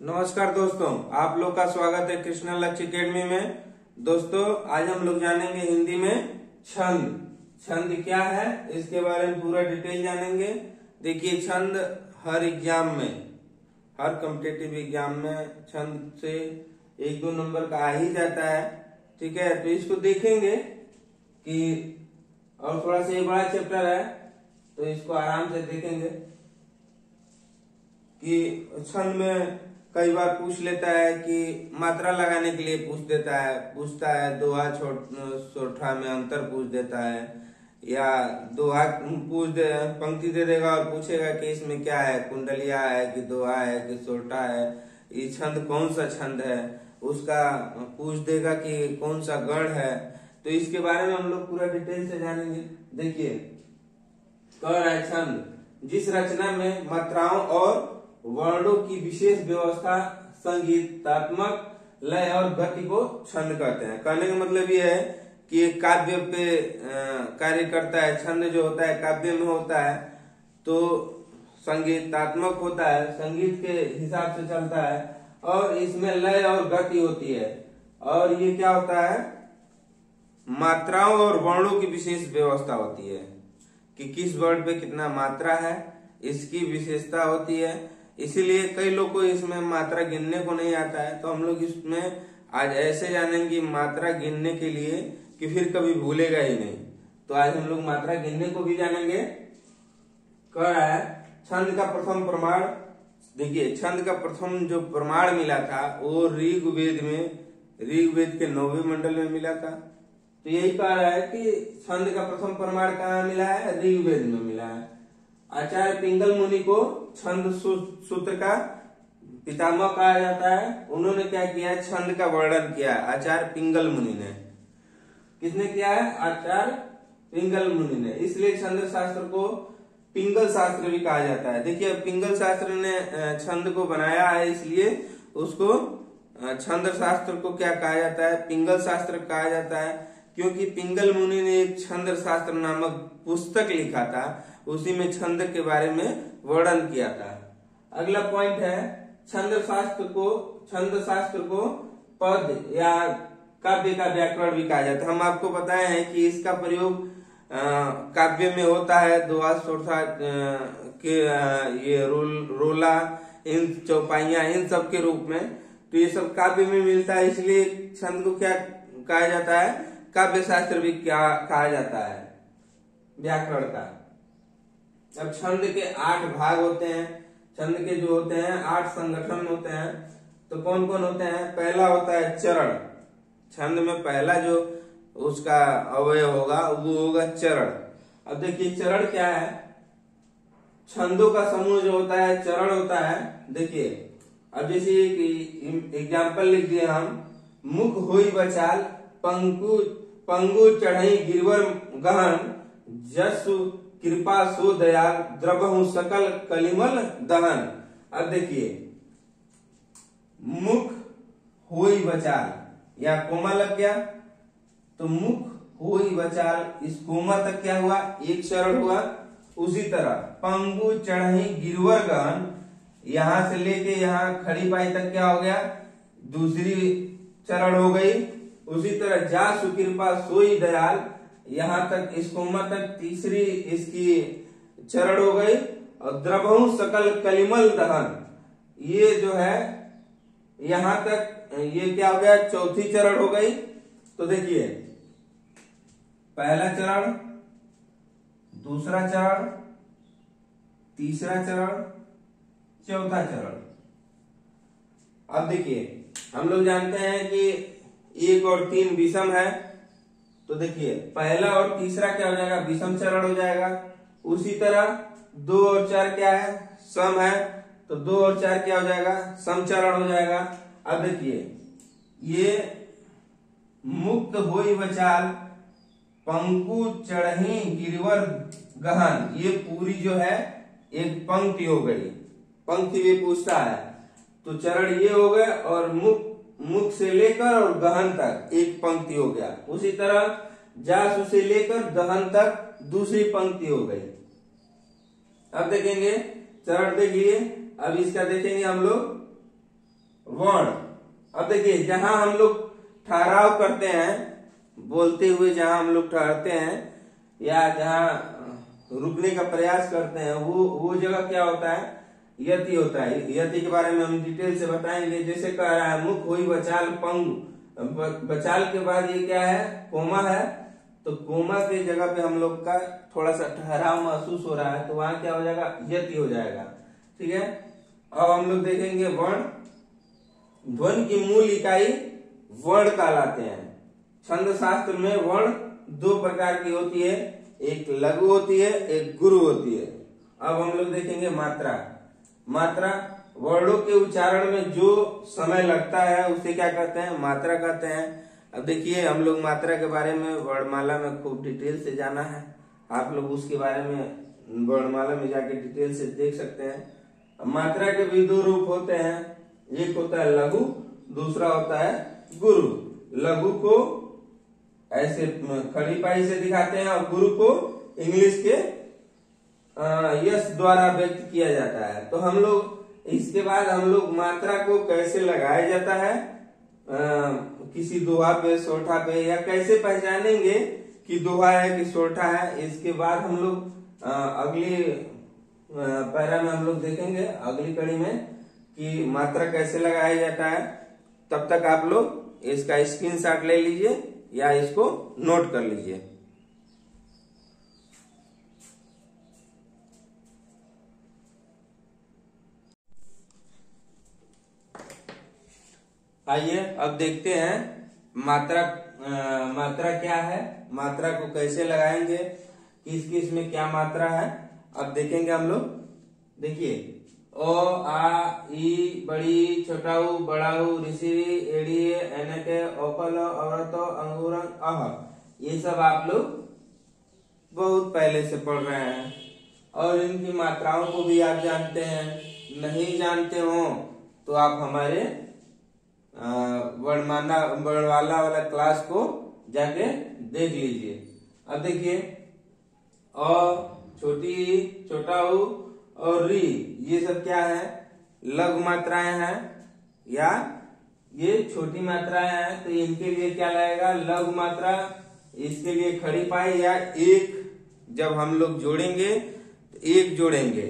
नमस्कार दोस्तों, आप लोग का स्वागत है कृष्णा लक्ष्य अकेडमी में। दोस्तों, आज हम लोग जानेंगे हिंदी में छंद। छंद क्या है इसके बारे में पूरा डिटेल जानेंगे। देखिए, छंद हर एग्जाम में, हर कॉम्पिटिटिव एग्जाम में छंद से 1-2 नंबर का आ ही जाता है। ठीक है, तो इसको देखेंगे कि और थोड़ा सा ये बड़ा चैप्टर है तो इसको आराम से देखेंगे कि छंद में कई बार पूछ लेता है कि मात्रा लगाने के लिए पूछता है दोहा सोठा में अंतर पूछ देता है, या दोहा पंक्ति दे देगा और पूछेगा कि इसमें क्या है, कुंडलिया है कि दोहा है कि सोठा है, ये छंद कौन सा छंद है, उसका पूछ देगा कि कौन सा गढ़ है। तो इसके बारे में हम लोग पूरा डिटेल से जानेंगे। देखिए, कह रहा है छंद जिस रचना में मात्राओं और वर्णों की विशेष व्यवस्था, संगीतात्मक लय और गति को छंद कहते हैं। कहने का मतलब ये है कि एक काव्य पे कार्य करता है। छंद जो होता है काव्य में होता है तो संगीतात्मक होता है, संगीत के हिसाब से चलता है, और इसमें लय और गति होती है। और ये क्या होता है, मात्राओं और वर्णों की विशेष व्यवस्था होती है कि किस वर्ण पे कितना मात्रा है, इसकी विशेषता होती है। इसीलिए कई लोग को इसमें मात्रा गिनने को नहीं आता है, तो हम लोग इसमें आज ऐसे जानेंगे मात्रा गिनने के लिए कि फिर कभी भूलेगा ही नहीं। तो आज हम लोग मात्रा गिनने को भी जानेंगे। कह रहा है छंद का प्रथम प्रमाण। देखिए, छंद का प्रथम जो प्रमाण मिला था वो ऋग्वेद के 9वें मंडल में मिला था। तो यही कह रहा है कि छंद का प्रथम प्रमाण कहाँ मिला है, ऋग्वेद में मिला है। आचार्य पिंगल मुनि को छंद सूत्र का पितामह कहा जाता है। उन्होंने क्या किया, छंद का वर्णन किया। आचार्य पिंगल मुनि ने, किसने किया है, आचार्य पिंगल मुनि ने। इसलिए छंद शास्त्र को पिंगल शास्त्र भी कहा जाता है। देखिए, पिंगल शास्त्र ने छंद को बनाया है, इसलिए उसको छंद शास्त्र को क्या कहा जाता है, पिंगल शास्त्र कहा जाता है। क्योंकि पिंगल मुनि ने एक छंद शास्त्र नामक पुस्तक लिखा था, उसी में छंद के बारे में वर्णन किया था। अगला पॉइंट है, छंद शास्त्र को पद या काव्य का व्याकरण भी कहा जाता है। हम आपको बताए हैं कि इसका प्रयोग काव्य में होता है, दोहा सोठा के ये रोला, इन चौपाइयां, इन सब के रूप में। तो ये सब काव्य में मिलता है, इसलिए छंद को क्या कहा जाता है, काव्य शास्त्र भी क्या कहा जाता है, व्याकरण का। अब छंद के 8 भाग होते हैं। छंद के जो होते हैं 8 संगठन होते हैं। तो कौन कौन होते हैं, पहला होता है चरण। छंद में पहला जो उसका अवयव होगा वो होगा चरण। अब देखिए, चरण क्या है, छंदों का समूह जो होता है चरण होता है। देखिए, अब जैसे एक एग्जाम्पल लिख दिए हम, मुख होई बचाल पंगु चढ़ई गिरवर गहन, जसु कृपा सो दयाल द्रवहु सकल कलिमल दहन। अब देखिए, मुख होई बचाल, या कोमा लग गया तो मुख होई बचाल, इस कोमा तक क्या हुआ, एक चरण हुआ। उसी तरह पंगु चढ़ई गिरवर गहन, यहां से लेके यहाँ खड़ी पाई तक क्या हो गया, दूसरी चरण हो गई। उसी तरह जा सुकृपा सोई दयाल, यहां तक इस कोमा तक तीसरी इसकी चरण हो गई। और द्रवहु सकल कलिमल दहन, ये जो है यहां तक ये क्या हो गया, चौथी चरण हो गई। तो देखिए, पहला चरण, दूसरा चरण, तीसरा चरण, चौथा चरण। अब देखिए, हम लोग जानते हैं कि 1 और 3 विषम है। तो देखिए, पहला और तीसरा क्या हो जाएगा, विषम चरण हो जाएगा। उसी तरह 2 और 4 क्या है, सम है, तो 2 और 4 क्या हो जाएगा, सम चरण हो जाएगा। अब देखिए, ये मुक्त होई बचाल पंकु चढ़ही गिरवर गहन, ये पूरी जो है एक पंक्ति हो गई। पंक्ति भी पूछता है, तो चरण ये हो गए, और मुख से लेकर और गहन तक एक पंक्ति हो गया। उसी तरह जासु से लेकर दहन तक दूसरी पंक्ति हो गई। अब देखेंगे, चरण देख लिए। अब इसका देखेंगे हम लोग वर्ण। अब देखिए जहां हम लोग ठहराव करते हैं, बोलते हुए जहां हम लोग ठहरते हैं या जहां रुकने का प्रयास करते हैं, वो जगह क्या होता है, यति होता है। यति के बारे में हम डिटेल से बताएंगे। जैसे कह रहा है मुख हुई बचाल पंगु, बचाल के बाद ये क्या है, कोमा है, तो कोमा के जगह पे हम लोग का थोड़ा सा ठहराव महसूस हो रहा है, तो वहां क्या हो जाएगा, यति हो जाएगा। ठीक है। अब हम लोग देखेंगे वर्ण। ध्वनि की मूल इकाई वर्ण कहलाते हैं। छंद शास्त्र में वर्ण दो प्रकार की होती है, एक लघु होती है, एक गुरु होती है। अब हम लोग देखेंगे मात्रा। मात्रा वर्णों के उच्चारण में जो समय लगता है उसे क्या कहते हैं, मात्रा कहते हैं। अब देखिए हम लोग मात्रा के बारे में वर्णमाला में खूब डिटेल से जाना है, आप लोग उसके बारे में वर्णमाला में जाके डिटेल से देख सकते हैं। मात्रा के भी दो रूप होते हैं, एक होता है लघु, दूसरा होता है गुरु। लघु को ऐसे खड़ी पाई से दिखाते हैं और गुरु को इंग्लिश के यस द्वारा व्यक्त किया जाता है। तो हम लोग इसके बाद हम लोग मात्रा को कैसे लगाया जाता है, किसी दोहा पे, सोठा पे, या कैसे पहचानेंगे कि दोहा है कि सोठा है, इसके बाद हम लोग अगली पैरा में हम लोग देखेंगे, अगली कड़ी में, कि मात्रा कैसे लगाया जाता है। तब तक आप लोग इसका स्क्रीनशॉट ले लीजिए या इसको नोट कर लीजिए। आइए अब देखते हैं मात्रा। मात्रा क्या है, मात्रा को कैसे लगाएंगे, किस किस में क्या मात्रा है, अब देखेंगे हम लोग। देखिए ओ आ ई बड़ी छोटाऊ बड़ाऊ ऋषि एड़िए एनके ओकल औरतो अंगूरन अह, ये सब आप लोग बहुत पहले से पढ़ रहे हैं और इनकी मात्राओं को भी आप जानते हैं। नहीं जानते हो तो आप हमारे वर्णमाला वाला क्लास को जाके देख लीजिए। अब देखिए अ, छोटी, छोटा ऊ और री, ये सब क्या है, लघु मात्राएं हैं या ये छोटी मात्राएं हैं, तो इनके लिए क्या लगेगा, लघु मात्रा। इसके लिए खड़ी पाई या एक, जब हम लोग जोड़ेंगे तो एक जोड़ेंगे।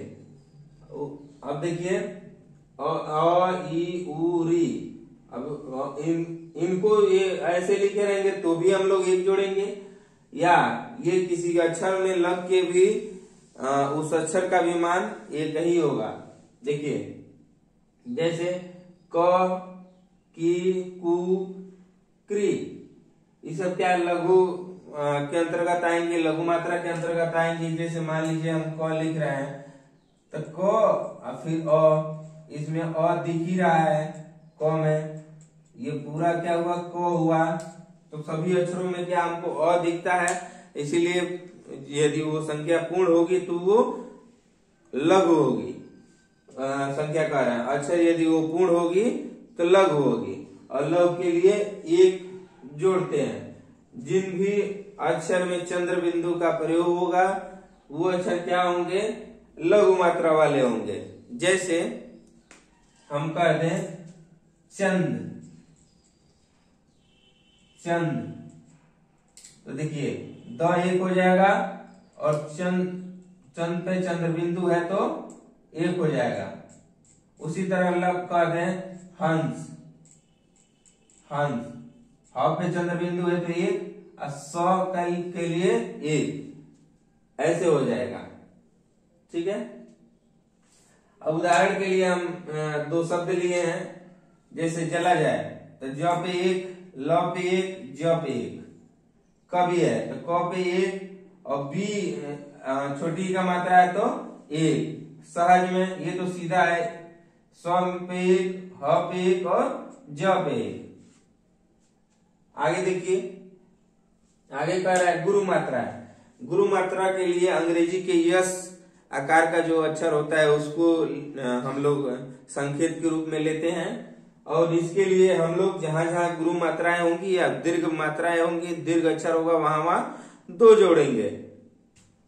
अब देखिए अ ई उ री, अब इनको ये ऐसे लिखे रहेंगे तो भी हम लोग एक जोड़ेंगे, या ये किसी अक्षर में लग के भी उस अक्षर का भी मान एक ही होगा। देखिए जैसे क, की, कु, क्री, ये सब क्या लघु के अंतर्गत आएंगे, लघु मात्रा के अंतर्गत आएंगे। जैसे मान लीजिए हम क लिख रहे हैं तो क और फिर अ, इसमें अ दिख ही रहा है क में, ये पूरा क्या हुआ, क हुआ। तो सभी अक्षरों में क्या हमको अ दिखता है, इसीलिए यदि वो संख्या पूर्ण होगी तो वो लघु होगी। संख्या कह रहे हैं, अक्षर यदि वो पूर्ण होगी तो लघु होगी। और लघु के लिए एक जोड़ते हैं। जिन भी अक्षर में चंद्र बिंदु का प्रयोग होगा वो अक्षर क्या होंगे, लघु मात्रा वाले होंगे। जैसे हम कहते हैं चंद, चंद, तो देखिए द एक हो जाएगा और चंद, चंद पे चंद्र बिंदु है तो एक हो जाएगा। उसी तरह लग कह दें हंस, हंस, ह पे चंद्र बिंदु है तो एक, और स के लिए एक, ऐसे हो जाएगा। ठीक है। अब उदाहरण के लिए हम दो शब्द लिए हैं, जैसे जला जाए तो ज पे एक, ल पे एक, ज पे एक। कभी है तो क पे एक और बी छोटी का मात्रा है तो एक। सहज में ये तो सीधा है, स्व पे एक, ह पे एक और ज पे एक। आगे देखिए, आगे कह रहा है गुरु मात्रा है। गुरु मात्रा के लिए अंग्रेजी के यस आकार का जो अक्षर होता है उसको हम लोग संकेत के रूप में लेते हैं, और इसके लिए हम लोग जहां जहां गुरु मात्राएं होंगी या दीर्घ मात्राएं होंगी, दीर्घ अक्षर होगा, वहां वहां दो जोड़ेंगे।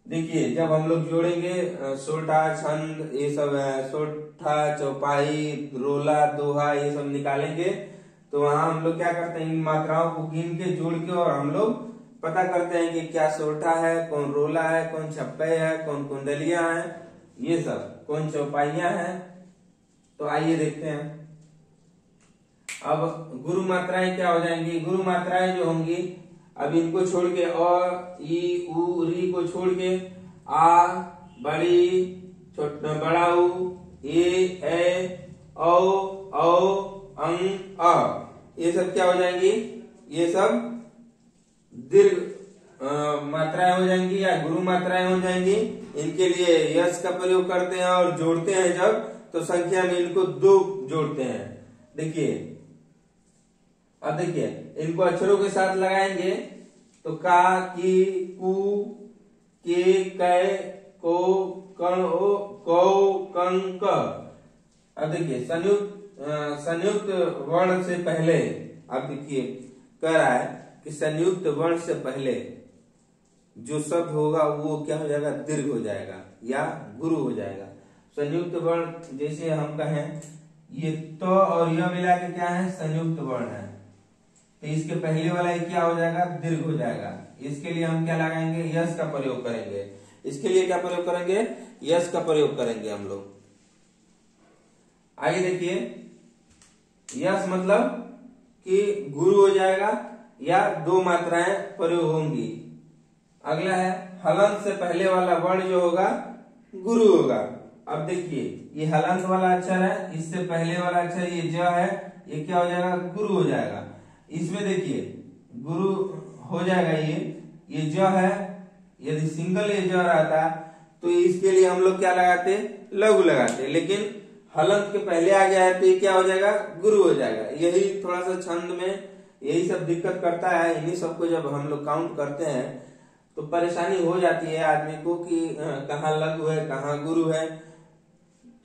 देखिए जब हम लोग जोड़ेंगे सोठा छंद ये सब है, सोठा चौपाई रोला दोहा ये सब निकालेंगे तो वहां हम लोग क्या करते हैं इन मात्राओं को गिन के जोड़ के और हम लोग पता करते हैं कि क्या सोठा है, कौन रोला है, कौन छप्पे है, कौन कुंडलियां है, ये सब कौन चौपाइयां हैं। तो आइए देखते हैं। अब गुरु मात्राएं क्या हो जाएंगी, गुरु मात्राएं जो होंगी अब इनको छोड़ के अ ई उ री को छोड़ के आ बड़ी बड़ा उ ए औ अं अ ये सब क्या हो जाएंगी, ये सब दीर्घ मात्राएं हो जाएंगी या गुरु मात्राएं हो जाएंगी। इनके लिए यश का प्रयोग करते हैं और जोड़ते हैं जब तो संख्या में इनको 2 जोड़ते हैं। देखिए अब देखिए इनको अक्षरों के साथ लगाएंगे तो का की कु के कै को कण ओ कौ कं क। अब देखिए संयुक्त वर्ण से पहले अब देखिए कह रहा है कि संयुक्त वर्ण से पहले जो शब्द होगा वो क्या हो जाएगा, दीर्घ हो जाएगा या गुरु हो जाएगा। संयुक्त वर्ण जैसे हम कहें ये तो और यह मिला के क्या है, संयुक्त वर्ण है, तो इसके पहले वाला ये क्या हो जाएगा, दीर्घ हो जाएगा। इसके लिए हम क्या लगाएंगे, यश का प्रयोग करेंगे। इसके लिए क्या प्रयोग करेंगे, यश का प्रयोग करेंगे हम लोग। आइए देखिए यश मतलब कि गुरु हो जाएगा या 2 मात्राएं प्रयोग होंगी। अगला है हलंत से पहले वाला वर्ण जो होगा गुरु होगा। अब देखिए ये हलंत वाला अक्षर है, इससे पहले वाला अक्षर ये ज है, ये क्या हो जाएगा, गुरु हो जाएगा। इसमें देखिए गुरु हो जाएगा, ये ज है, यदि सिंगल ये ज रहता तो इसके लिए हम लोग क्या लगाते, लघु लगाते, लेकिन हलंत के पहले आ गया है तो ये क्या हो जाएगा, गुरु हो जाएगा। यही थोड़ा सा छंद में यही सब दिक्कत करता है। इन्हीं सबको जब हम लोग काउंट करते हैं तो परेशानी हो जाती है आदमी को कि कहाँ लघु है कहाँ गुरु है।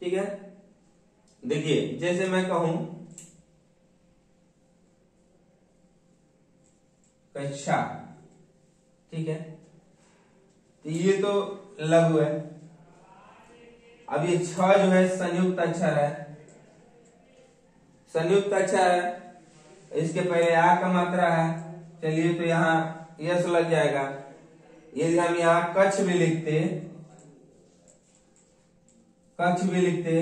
ठीक है, देखिए जैसे मैं कहूं कक्षा, ठीक है, तो ये तो लघु है। अब ये छ जो है संयुक्त अक्षर है, संयुक्त अक्षर है, इसके पहले आ का मात्रा है। चलिए तो यहाँ यश लग जाएगा। यदि हम यहाँ कच्छ भी लिखते, कच्छ भी लिखते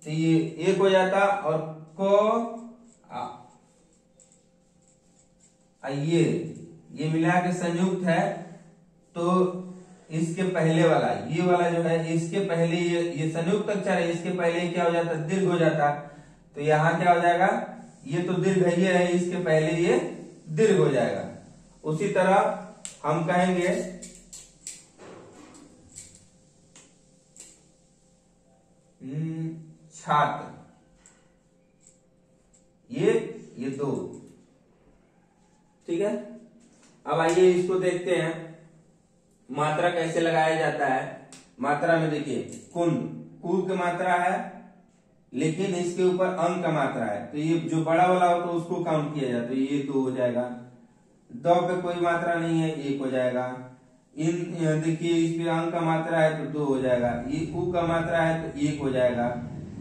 तो ये एक हो जाता और को ये मिला के संयुक्त है तो इसके पहले वाला ये वाला जो है इसके पहले ये संयुक्त अक्षर है, इसके पहले क्या हो जाता, दीर्घ हो जाता। तो यहाँ क्या हो जाएगा, ये तो दीर्घ ये है, इसके पहले ये दीर्घ हो जाएगा। उसी तरह हम कहेंगे छात्र, ये 2, ठीक है। अब आइए इसको देखते हैं मात्रा कैसे लगाया जाता है। मात्रा में देखिए कुंड, कु की मात्रा है लेकिन इसके ऊपर अंक का मात्रा है, तो ये जो बड़ा वाला हो तो उसको काउंट किया जाता है, ये 2 हो जाएगा। द पे कोई मात्रा नहीं है, 1 हो जाएगा। इन देखिए इस पे अंक का मात्रा है तो 2 हो जाएगा। ये उ का मात्रा है तो 1 हो जाएगा।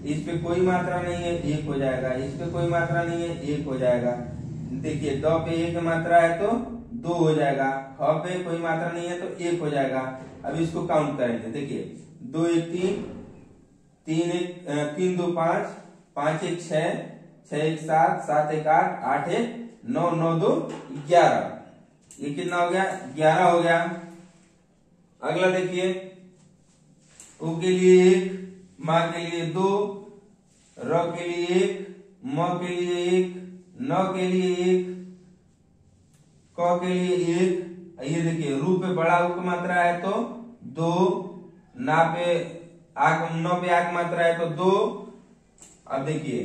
इस पे कोई मात्रा नहीं है, 1 हो जाएगा। इस पे कोई मात्रा नहीं है, 1 हो जाएगा। देखिए द पे 1 मात्रा है तो 2 हो जाएगा। ह पे कोई मात्रा नहीं है तो 1 हो जाएगा। अब इसको काउंट करेंगे, देखिए 2 1 3, 3 1 3 2 5, 5 1 6, 6 1 7, 7 1 8, 8 1 9, 9 2 11। ये कितना हो गया, 11 हो गया। अगला देखिए उ के लिए 1, माँ के लिए 2, र के लिए 1, म के लिए 1, न के लिए 1, क के लिए 1। ये देखिए रू पे बड़ा उ की मात्रा है तो 2, ना पे आक, न पे आक मात्रा है तो 2। अब देखिए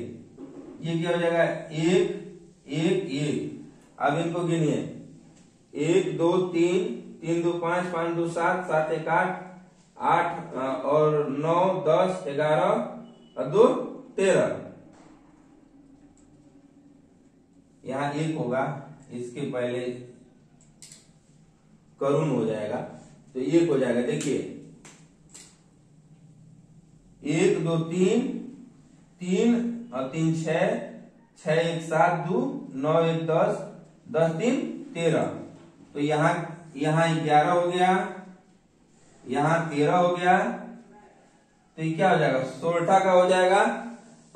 ये क्या हो जाएगा, 1 1 1। अब इनको गिनिए 1 2 3, 3 2 5, 5 2 7, 7 1 8, 8 और 9 10 11 और 2 13। यहाँ 1 होगा, इसके पहले करुण हो जाएगा। तो 1 हो जाएगा। देखिए 1 2 3, 3 और 3 6, 6 1 7 2, 9 1 10, 10 3 13। तो यहाँ 11 हो गया, यहाँ 13 हो गया। तो ये क्या हो जाएगा, सोरठा का हो जाएगा।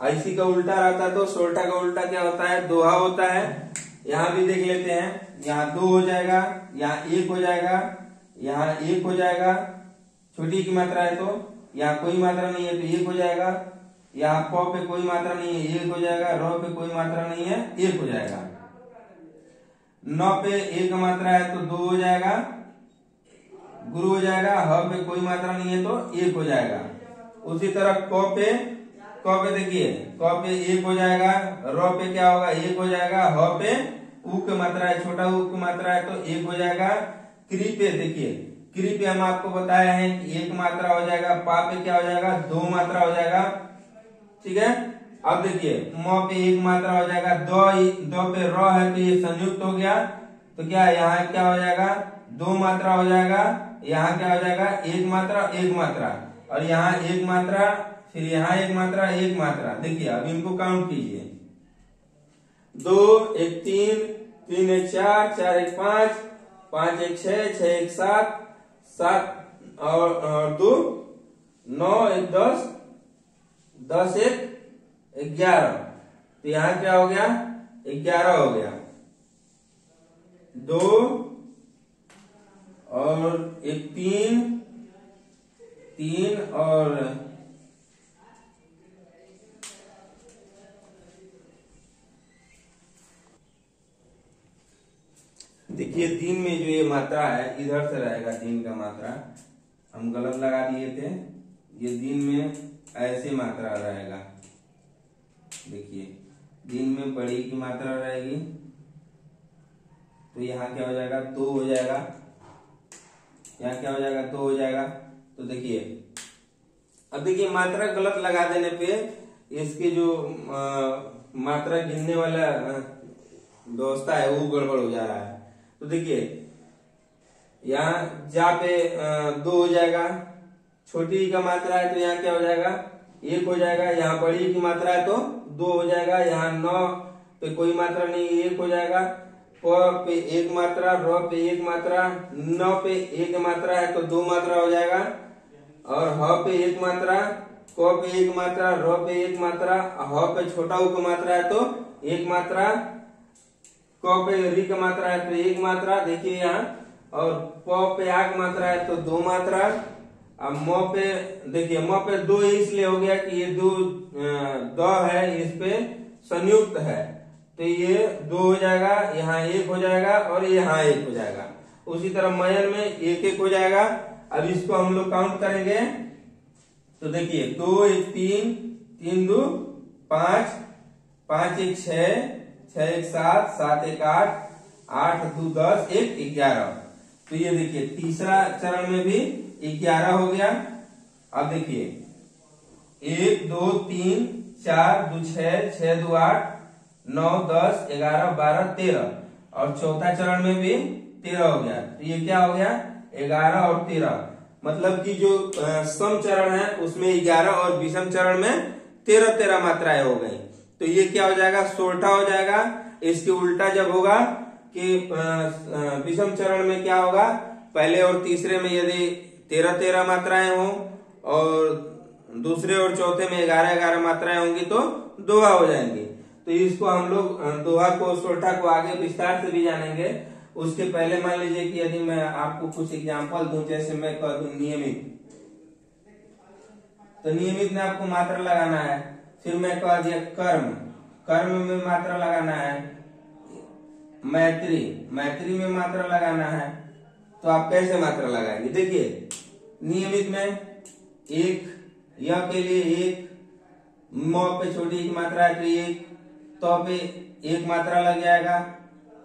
इसी का उल्टा रहता है तो सोरठा का उल्टा क्या होता है, दोहा होता है। यहाँ भी देख लेते हैं, यहाँ 2 हो जाएगा, यहाँ 1 हो जाएगा, यहाँ 1 हो जाएगा। छोटी की मात्रा है तो यहाँ कोई मात्रा नहीं है तो 1 हो जाएगा। यहाँ प पे कोई मात्रा नहीं है 1 हो जाएगा, र पे कोई मात्रा नहीं है 1 हो जाएगा। 9 पे 1 मात्रा है तो 2 हो जाएगा, गुरु हो जाएगा। ह पे कोई मात्रा नहीं है तो 1 हो जाएगा। उसी तरह क पे देखिए, क पे 1 हो जाएगा, र पे क्या होगा 1 हो जाएगा, ह पे उ की मात्रा है, छोटा उ की मात्रा है तो 1 हो जाएगा। क्री पे देखिए, क्री पे हम आपको बताया है कि 1 मात्रा हो जाएगा, पा पे क्या हो जाएगा 2 मात्रा हो जाएगा, ठीक है। अब देखिए म पे 1 मात्रा हो जाएगा, दो पे र है तो ये संयुक्त हो गया तो क्या यहाँ क्या हो जाएगा 2 मात्रा हो जाएगा, यहाँ क्या हो जाएगा 1 मात्रा 1 मात्रा, और यहाँ 1 मात्रा, फिर यहाँ 1 मात्रा 1 मात्रा। देखिए अब इनको काउंट कीजिए, 2 1 3, 3 1 4, 4 1 5, 5 1 6, 6 1 7, 7 और 2 9 1 10, 10 1 11। तो यहाँ क्या हो गया 11 हो गया। 2 और 1 3, 3 और देखिए 3 में जो ये मात्रा है इधर से रहेगा, 3 का मात्रा हम गलत लगा दिए थे। ये दिन में ऐसे मात्रा रहेगा, देखिए दिन में बड़ी की मात्रा रहेगी तो यहाँ क्या हो जाएगा 2 हो जाएगा, यहाँ क्या हो जाएगा 2 हो जाएगा। तो देखिए अब देखिए मात्रा गलत लगा देने पे इसके जो मात्रा गिनने वाला व्यवस्था है वो गड़बड़ हो जा रहा है। तो देखिए यहाँ जा पे 2 हो जाएगा, छोटी का मात्रा है तो यहाँ क्या हो जाएगा 1 हो जाएगा, यहाँ बड़ी की मात्रा है तो 2 हो जाएगा, यहाँ 9 पे कोई मात्रा नहीं 1 हो जाएगा, प पे 1 मात्रा, र पे 1 मात्रा, 9 पे 1 मात्रा है तो 2 मात्रा हो जाएगा, और ह पे 1 मात्रा, क पे 1 मात्रा, र पे 1 मात्रा, ह पे छोटा उ का मात्रा है तो 1 मात्रा, क पे री का मात्रा है तो 1 मात्रा। देखिए यहाँ, और प पे आ की मात्रा है तो 2 मात्रा। अब म पे देखिए, म पे 2 इसलिए हो गया कि ये 2 द है, इस पे संयुक्त है तो ये 2 हो जाएगा, यहाँ 1 हो जाएगा और यहाँ 1 हो जाएगा। उसी तरह मयन में 1 1 हो जाएगा। अब इसको हम लोग काउंट करेंगे तो देखिए 2 1 3, 3 2 5, 5 1 6, 6 1 7, 7 1 8, 8 2 10, 1 11। तो ये देखिए तीसरा चरण में भी 11 हो गया। अब देखिए 1 2 3 4 2 6, 6 2 8, 9 10 11 12 13, और चौथा चरण में भी 13 हो गया। तो ये क्या हो गया 11 और 13, मतलब कि जो सम चरण है उसमें 11 और विषम चरण में 13 मात्राएं हो गई। तो ये क्या हो जाएगा सोरठा हो जाएगा। इसके उल्टा जब होगा कि विषम चरण में क्या होगा, पहले और तीसरे में यदि 13 मात्राएं हो और दूसरे और चौथे में 11 मात्राएं होंगी तो दोहा हो जाएंगी। तो इसको हम लोग दोहा को सोरठा को आगे विस्तार से भी जानेंगे। उसके पहले मान लीजिए कि यदि मैं आपको कुछ एग्जांपल दूं, जैसे मैं कह दूं नियमित, तो नियमित में आपको मात्रा लगाना है। फिर मैं कह दिया कर्म, कर्म में मात्रा लगाना है। मैत्री, मैत्री में मात्रा लगाना है। तो आप कैसे मात्रा लगाएंगे, देखिए नियमित में 1, य के लिए 1, म पे छोटी की मात्रा है तो 1, तो पे 1 मात्रा लग जाएगा।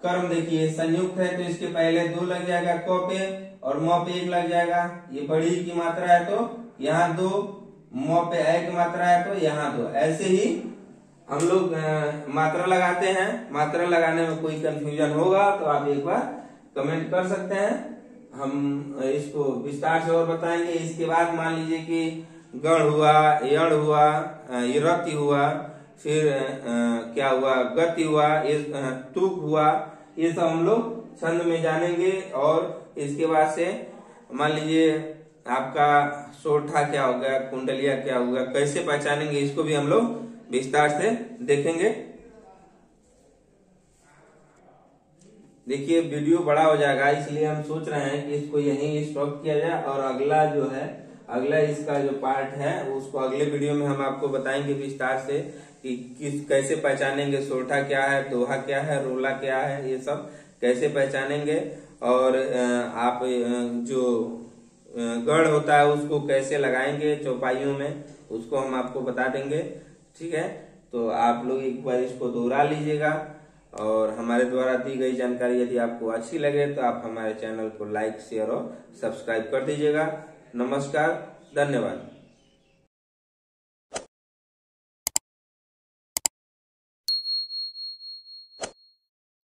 कर्म देखिए संयुक्त है तो इसके पहले 2 लग जाएगा क पे, और म पे 1 लग जाएगा। ये बड़ी की मात्रा है तो यहाँ 2, म पे ए की मात्रा है तो यहाँ 2। ऐसे ही हम लोग मात्रा लगाते हैं। मात्रा लगाने में कोई कंफ्यूजन होगा तो आप एक बार कमेंट कर सकते हैं। हम इसको विस्तार से और बताएंगे। इसके बाद मान लीजिए कि गण हुआ, यण हुआ, रति हुआ, फिर क्या हुआ, गति हुआ, तुक हुआ, ये सब हम लोग छंद में जानेंगे। और इसके बाद से मान लीजिए आपका सोठा क्या होगा, कुंडलिया क्या होगा, कैसे पहचानेंगे, इसको भी हम लोग विस्तार से देखेंगे। देखिए वीडियो बड़ा हो जाएगा, इसलिए हम सोच रहे हैं कि इसको यहीं स्टॉप किया जाए और अगला जो है, अगला इसका जो पार्ट है उसको अगले वीडियो में हम आपको बताएंगे विस्तार से कि कैसे पहचानेंगे, सोठा क्या है, दोहा क्या है, रोला क्या है, ये सब कैसे पहचानेंगे। और आप जो गढ़ होता है उसको कैसे लगाएंगे चौपाइयों में, उसको हम आपको बता देंगे। ठीक है, तो आप लोग एक बार इसको दोहरा लीजिएगा। और हमारे द्वारा दी गई जानकारी यदि आपको अच्छी लगे तो आप हमारे चैनल को लाइक, शेयर और सब्सक्राइब कर दीजिएगा। नमस्कार, धन्यवाद।